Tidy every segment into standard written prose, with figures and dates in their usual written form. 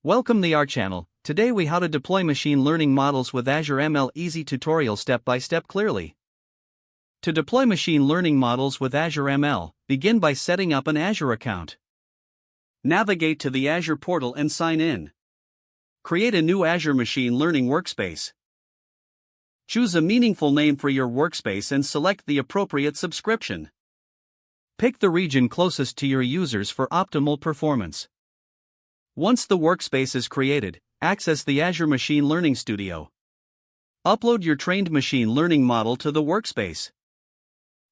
Welcome to our channel. Today we how to deploy machine learning models with Azure ML easy tutorial step by step clearly. To deploy machine learning models with Azure ML, begin by setting up an Azure account. Navigate to the Azure portal and sign in. Create a new Azure machine learning workspace. Choose a meaningful name for your workspace and select the appropriate subscription. Pick the region closest to your users for optimal performance. Once the workspace is created, access the Azure Machine Learning Studio. Upload your trained machine learning model to the workspace.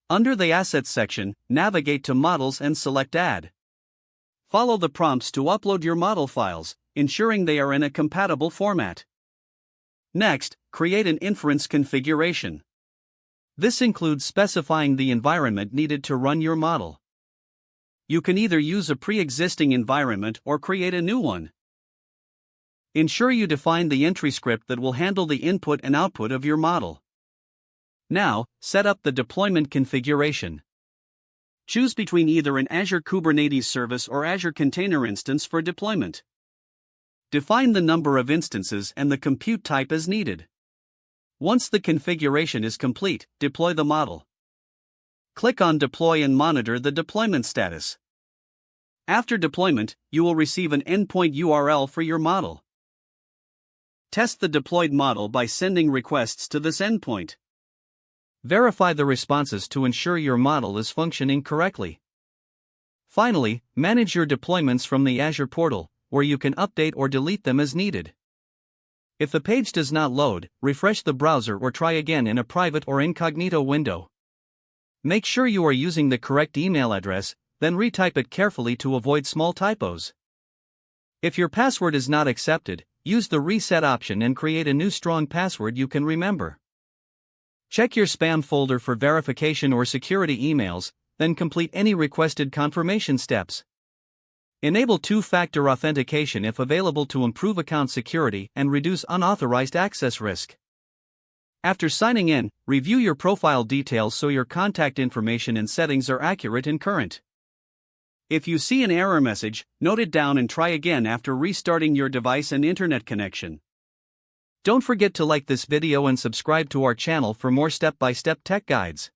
Under the Assets section, navigate to Models and select Add. Follow the prompts to upload your model files, ensuring they are in a compatible format. Next, create an inference configuration. This includes specifying the environment needed to run your model. You can either use a pre-existing environment or create a new one. Ensure you define the entry script that will handle the input and output of your model. Now, set up the deployment configuration. Choose between either an Azure Kubernetes service or Azure Container Instance for deployment. Define the number of instances and the compute type as needed. Once the configuration is complete, deploy the model. Click on Deploy and monitor the deployment status. After deployment, you will receive an endpoint URL for your model. Test the deployed model by sending requests to this endpoint. Verify the responses to ensure your model is functioning correctly. Finally, manage your deployments from the Azure portal, where you can update or delete them as needed. If the page does not load, refresh the browser or try again in a private or incognito window. Make sure you are using the correct email address, then retype it carefully to avoid small typos. If your password is not accepted, use the reset option and create a new strong password you can remember. Check your spam folder for verification or security emails, then complete any requested confirmation steps. Enable two-factor authentication if available to improve account security and reduce unauthorized access risk. After signing in, review your profile details so your contact information and settings are accurate and current. If you see an error message, note it down and try again after restarting your device and internet connection. Don't forget to like this video and subscribe to our channel for more step-by-step tech guides.